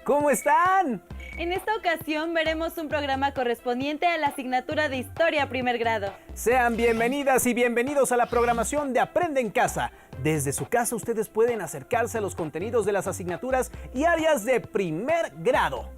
¿Cómo están? En esta ocasión veremos un programa correspondiente a la asignatura de Historia primer grado. Sean bienvenidas y bienvenidos a la programación de Aprende en Casa. Desde su casa ustedes pueden acercarse a los contenidos de las asignaturas y áreas de primer grado.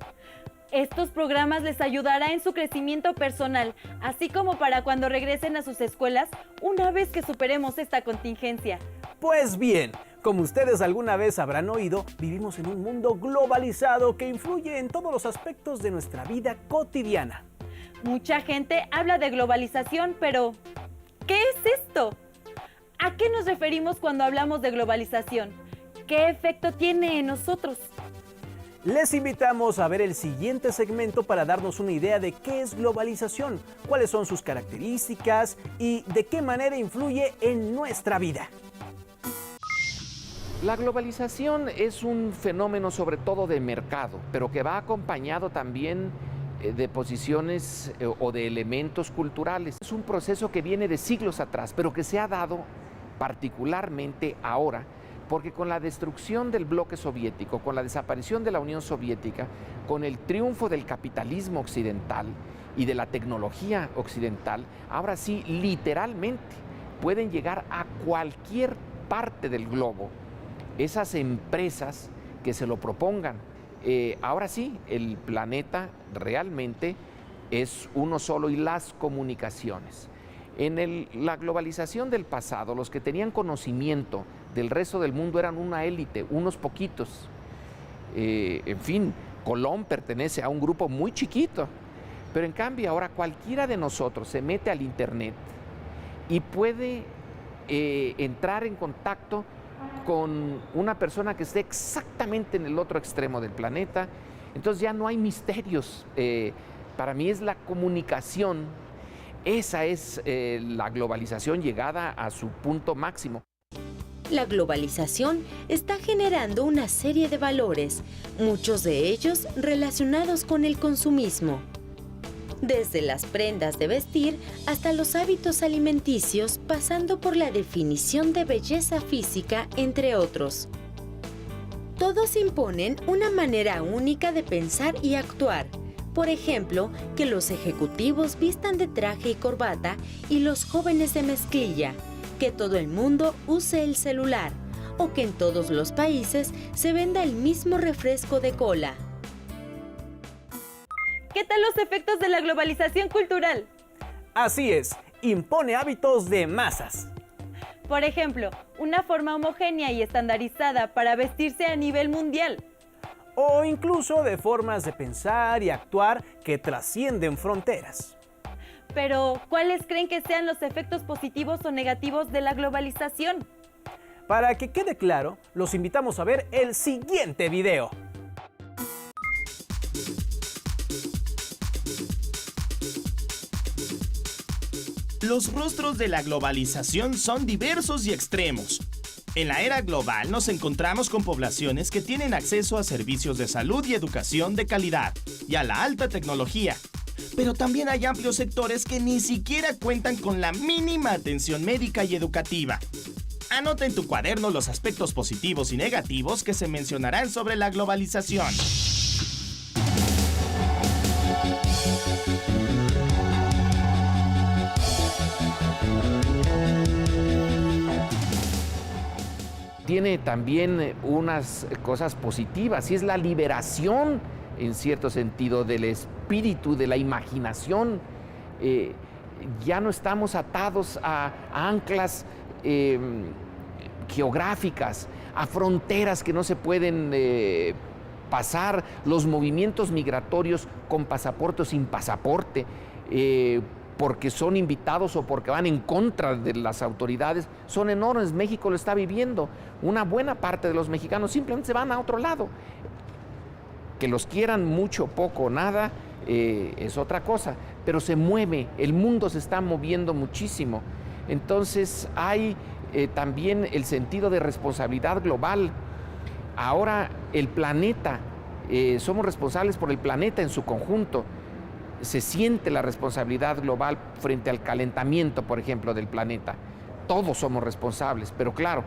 Estos programas les ayudará en su crecimiento personal, así como para cuando regresen a sus escuelas una vez que superemos esta contingencia. Pues bien, como ustedes alguna vez habrán oído, vivimos en un mundo globalizado que influye en todos los aspectos de nuestra vida cotidiana. Mucha gente habla de globalización, pero ¿qué es esto? ¿A qué nos referimos cuando hablamos de globalización? ¿Qué efecto tiene en nosotros? Les invitamos a ver el siguiente segmento para darnos una idea de qué es globalización, cuáles son sus características y de qué manera influye en nuestra vida. La globalización es un fenómeno sobre todo de mercado, pero que va acompañado también de posiciones o de elementos culturales. Es un proceso que viene de siglos atrás, pero que se ha dado particularmente ahora, porque con la destrucción del bloque soviético, con la desaparición de la Unión Soviética, con el triunfo del capitalismo occidental y de la tecnología occidental, ahora sí, literalmente, pueden llegar a cualquier parte del globo esas empresas que se lo propongan. Ahora sí, el planeta realmente es uno solo y las comunicaciones. En la globalización del pasado, los que tenían conocimiento del resto del mundo eran una élite, unos poquitos. En fin, Colón pertenece a un grupo muy chiquito, pero en cambio ahora cualquiera de nosotros se mete al internet y puede entrar en contacto con una persona que esté exactamente en el otro extremo del planeta. Entonces ya no hay misterios. Para mí es la comunicación. Esa es la globalización llegada a su punto máximo. La globalización está generando una serie de valores, muchos de ellos relacionados con el consumismo. Desde las prendas de vestir hasta los hábitos alimenticios, pasando por la definición de belleza física, entre otros. Todos imponen una manera única de pensar y actuar. Por ejemplo, que los ejecutivos vistan de traje y corbata y los jóvenes de mezclilla, que todo el mundo use el celular, o que en todos los países se venda el mismo refresco de cola. ¿Qué tal los efectos de la globalización cultural? Así es, impone hábitos de masas. Por ejemplo, una forma homogénea y estandarizada para vestirse a nivel mundial. O incluso de formas de pensar y actuar que trascienden fronteras. Pero, ¿cuáles creen que sean los efectos positivos o negativos de la globalización? Para que quede claro, los invitamos a ver el siguiente video. Los rostros de la globalización son diversos y extremos. En la era global nos encontramos con poblaciones que tienen acceso a servicios de salud y educación de calidad y a la alta tecnología. Pero también hay amplios sectores que ni siquiera cuentan con la mínima atención médica y educativa. Anota en tu cuaderno los aspectos positivos y negativos que se mencionarán sobre la globalización. Tiene también unas cosas positivas y es la liberación, en cierto sentido, del espíritu, de la imaginación. Ya no estamos atados a anclas geográficas, a fronteras que no se pueden pasar, los movimientos migratorios con pasaporte o sin pasaporte, porque son invitados o porque van en contra de las autoridades, son enormes. México lo está viviendo. Una buena parte de los mexicanos simplemente se van a otro lado. Que los quieran mucho, poco, nada, es otra cosa, pero se mueve, el mundo se está moviendo muchísimo. Entonces hay también el sentido de responsabilidad global. Ahora el planeta, somos responsables por el planeta en su conjunto. Se siente la responsabilidad global frente al calentamiento, por ejemplo, del planeta. Todos somos responsables, pero claro,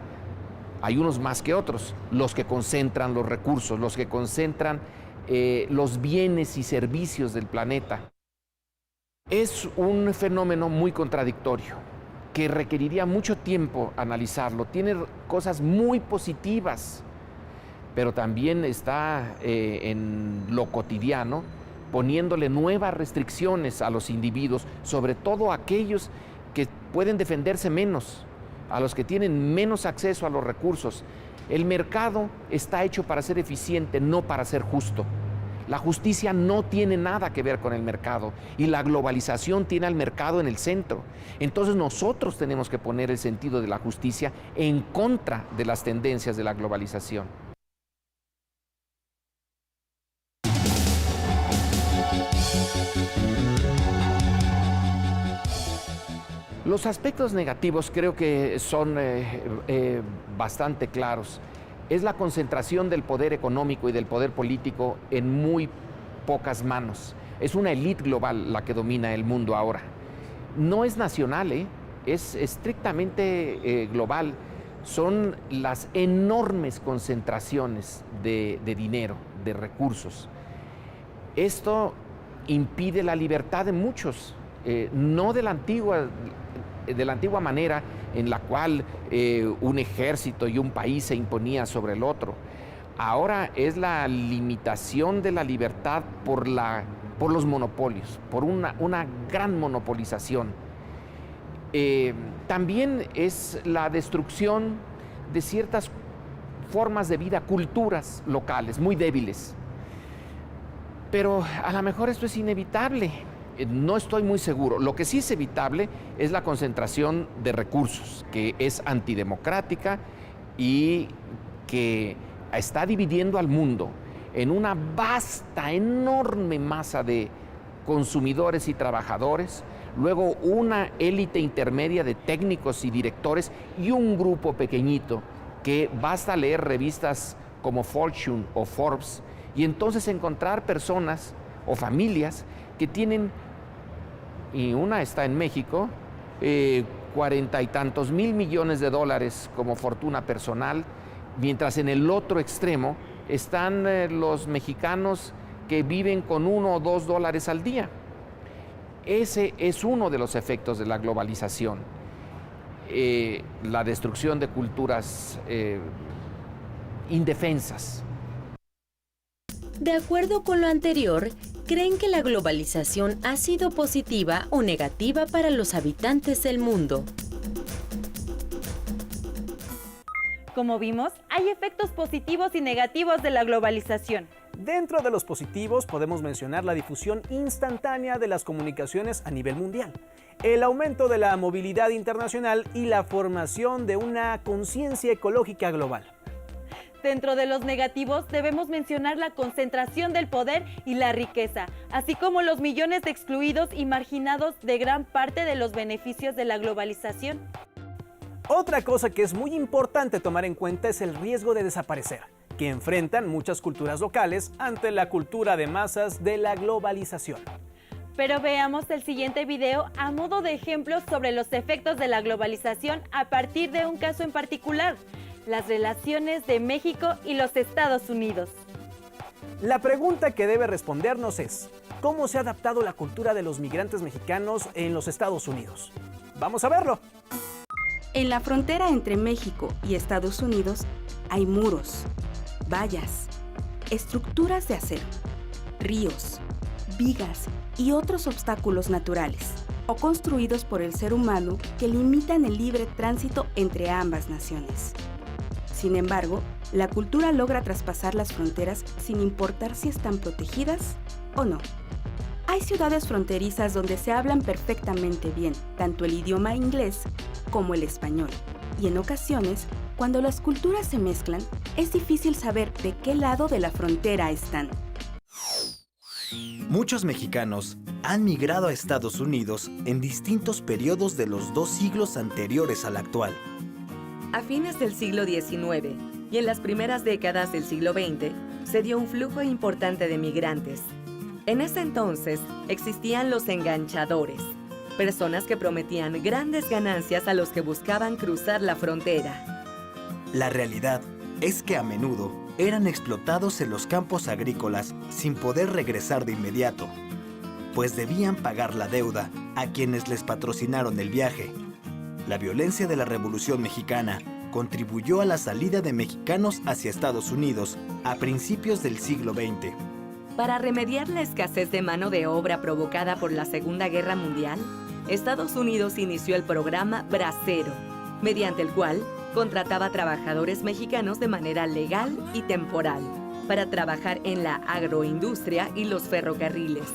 hay unos más que otros, los que concentran los recursos, los que concentran los bienes y servicios del planeta. Es un fenómeno muy contradictorio, que requeriría mucho tiempo analizarlo. Tiene cosas muy positivas, pero también está en lo cotidiano, poniéndole nuevas restricciones a los individuos, sobre todo a aquellos que pueden defenderse menos, a los que tienen menos acceso a los recursos. El mercado está hecho para ser eficiente, no para ser justo. La justicia no tiene nada que ver con el mercado y la globalización tiene al mercado en el centro. Entonces nosotros tenemos que poner el sentido de la justicia en contra de las tendencias de la globalización. Los aspectos negativos creo que son bastante claros. Es la concentración del poder económico y del poder político en muy pocas manos. Es una élite global la que domina el mundo ahora. No es nacional, es estrictamente global. Son las enormes concentraciones de dinero, de recursos. Esto impide la libertad de muchos, no de la antigua manera en la cual un ejército y un país se imponía sobre el otro. Ahora es la limitación de la libertad por los monopolios, por una gran monopolización. También es la destrucción de ciertas formas de vida, culturas locales muy débiles. Pero a lo mejor esto es inevitable. No estoy muy seguro. Lo que sí es evitable es la concentración de recursos, que es antidemocrática y que está dividiendo al mundo en una vasta, enorme masa de consumidores y trabajadores, luego una élite intermedia de técnicos y directores y un grupo pequeñito que basta leer revistas como Fortune o Forbes y entonces encontrar personas o familias que tienen, y una está en México, 40 y tantos mil millones de dólares como fortuna personal, mientras en el otro extremo están los mexicanos que viven con $1 o $2 al día. Ese es uno de los efectos de la globalización, la destrucción de culturas indefensas. De acuerdo con lo anterior, ¿creen que la globalización ha sido positiva o negativa para los habitantes del mundo? Como vimos, hay efectos positivos y negativos de la globalización. Dentro de los positivos podemos mencionar la difusión instantánea de las comunicaciones a nivel mundial, el aumento de la movilidad internacional y la formación de una conciencia ecológica global. Dentro de los negativos debemos mencionar la concentración del poder y la riqueza, así como los millones de excluidos y marginados de gran parte de los beneficios de la globalización. Otra cosa que es muy importante tomar en cuenta es el riesgo de desaparecer, que enfrentan muchas culturas locales ante la cultura de masas de la globalización. Pero veamos el siguiente video a modo de ejemplo sobre los efectos de la globalización a partir de un caso en particular: las relaciones de México y los Estados Unidos. La pregunta que debe respondernos es: ¿cómo se ha adaptado la cultura de los migrantes mexicanos en los Estados Unidos? ¡Vamos a verlo! En la frontera entre México y Estados Unidos hay muros, vallas, estructuras de acero, ríos, vigas y otros obstáculos naturales o construidos por el ser humano que limitan el libre tránsito entre ambas naciones. Sin embargo, la cultura logra traspasar las fronteras sin importar si están protegidas o no. Hay ciudades fronterizas donde se hablan perfectamente bien tanto el idioma inglés como el español, y en ocasiones, cuando las culturas se mezclan, es difícil saber de qué lado de la frontera están. Muchos mexicanos han migrado a Estados Unidos en distintos periodos de los 2 siglos anteriores al actual. A fines del siglo XIX y en las primeras décadas del siglo XX, se dio un flujo importante de migrantes. En ese entonces existían los enganchadores, personas que prometían grandes ganancias a los que buscaban cruzar la frontera. La realidad es que a menudo eran explotados en los campos agrícolas sin poder regresar de inmediato, pues debían pagar la deuda a quienes les patrocinaron el viaje. La violencia de la Revolución Mexicana contribuyó a la salida de mexicanos hacia Estados Unidos a principios del siglo XX. Para remediar la escasez de mano de obra provocada por la Segunda Guerra Mundial, Estados Unidos inició el programa Bracero, mediante el cual contrataba trabajadores mexicanos de manera legal y temporal para trabajar en la agroindustria y los ferrocarriles.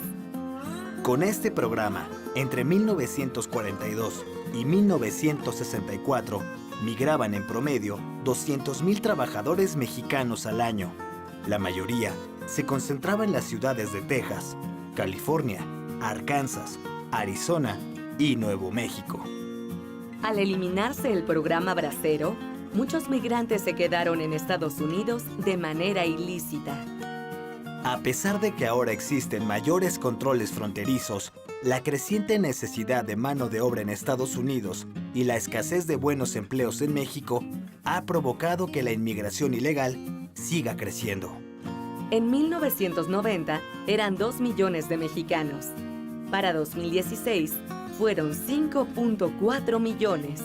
Con este programa, entre 1942 y 1964, migraban en promedio 200,000 trabajadores mexicanos al año. La mayoría se concentraba en las ciudades de Texas, California, Arkansas, Arizona y Nuevo México. Al eliminarse el programa Bracero, muchos migrantes se quedaron en Estados Unidos de manera ilícita. A pesar de que ahora existen mayores controles fronterizos, la creciente necesidad de mano de obra en Estados Unidos y la escasez de buenos empleos en México ha provocado que la inmigración ilegal siga creciendo. En 1990 eran 2 millones de mexicanos. Para 2016 fueron 5.4 millones.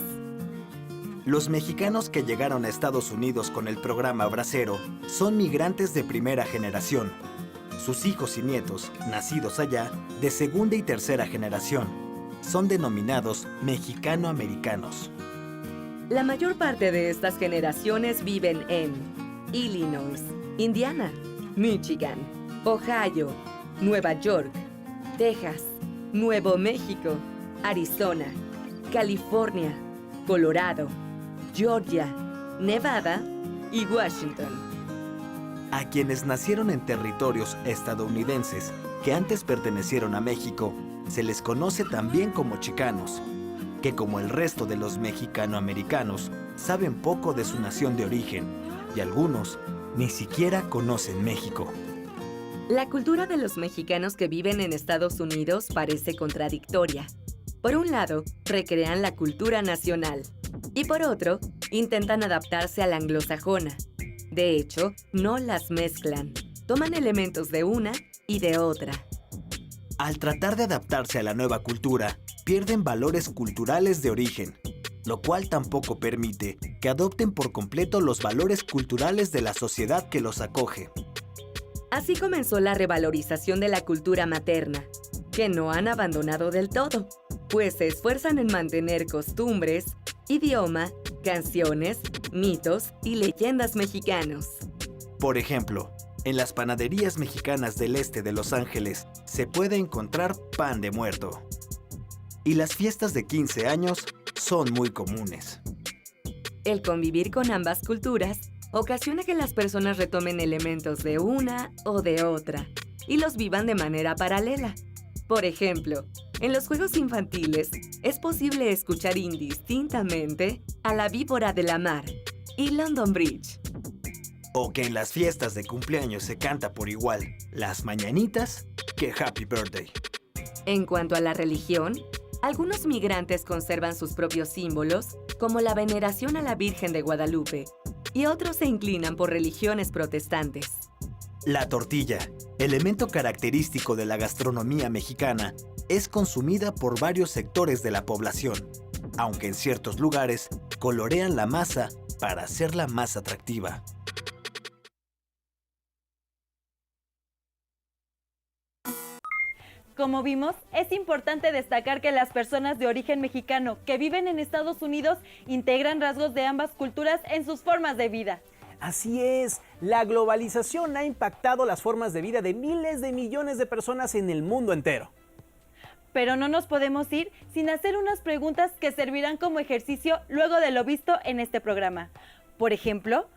Los mexicanos que llegaron a Estados Unidos con el programa Bracero son migrantes de primera generación. Sus hijos y nietos, nacidos allá, de segunda y tercera generación, son denominados mexicano-americanos. La mayor parte de estas generaciones viven en Illinois, Indiana, Michigan, Ohio, Nueva York, Texas, Nuevo México, Arizona, California, Colorado, Georgia, Nevada y Washington. A quienes nacieron en territorios estadounidenses que antes pertenecieron a México, se les conoce también como chicanos, que como el resto de los mexicano-americanos, saben poco de su nación de origen y algunos ni siquiera conocen México. La cultura de los mexicanos que viven en Estados Unidos parece contradictoria. Por un lado, recrean la cultura nacional y por otro, intentan adaptarse a la anglosajona. De hecho, no las mezclan. Toman elementos de una y de otra. Al tratar de adaptarse a la nueva cultura, pierden valores culturales de origen, lo cual tampoco permite que adopten por completo los valores culturales de la sociedad que los acoge. Así comenzó la revalorización de la cultura materna, que no han abandonado del todo, pues se esfuerzan en mantener costumbres, idioma, canciones, mitos y leyendas mexicanos. Por ejemplo, en las panaderías mexicanas del este de Los Ángeles se puede encontrar pan de muerto. Y las fiestas de 15 años son muy comunes. El convivir con ambas culturas ocasiona que las personas retomen elementos de una o de otra y los vivan de manera paralela. Por ejemplo, en los juegos infantiles es posible escuchar indistintamente a la víbora de la mar y London Bridge. O que en las fiestas de cumpleaños se canta por igual las mañanitas que Happy Birthday. En cuanto a la religión, algunos migrantes conservan sus propios símbolos, como la veneración a la Virgen de Guadalupe, y otros se inclinan por religiones protestantes. La tortilla, elemento característico de la gastronomía mexicana, es consumida por varios sectores de la población, aunque en ciertos lugares colorean la masa para hacerla más atractiva. Como vimos, es importante destacar que las personas de origen mexicano que viven en Estados Unidos integran rasgos de ambas culturas en sus formas de vida. Así es, la globalización ha impactado las formas de vida de miles de millones de personas en el mundo entero. Pero no nos podemos ir sin hacer unas preguntas que servirán como ejercicio luego de lo visto en este programa. Por ejemplo,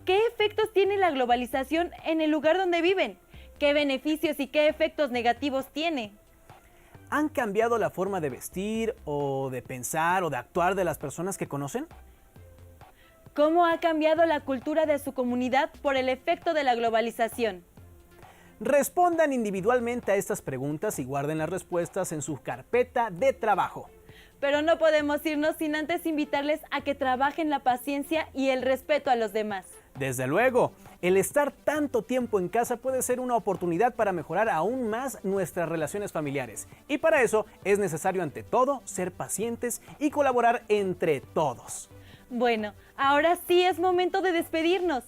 ¿qué efectos tiene la globalización en el lugar donde viven? ¿Qué beneficios y qué efectos negativos tiene? ¿Han cambiado la forma de vestir o de pensar o de actuar de las personas que conocen? ¿Cómo ha cambiado la cultura de su comunidad por el efecto de la globalización? Respondan individualmente a estas preguntas y guarden las respuestas en su carpeta de trabajo. pero no podemos irnos sin antes invitarles a que trabajen la paciencia y el respeto a los demás. Desde luego, el estar tanto tiempo en casa puede ser una oportunidad para mejorar aún más nuestras relaciones familiares. Y para eso es necesario ante todo ser pacientes y colaborar entre todos. Bueno, ahora sí es momento de despedirnos.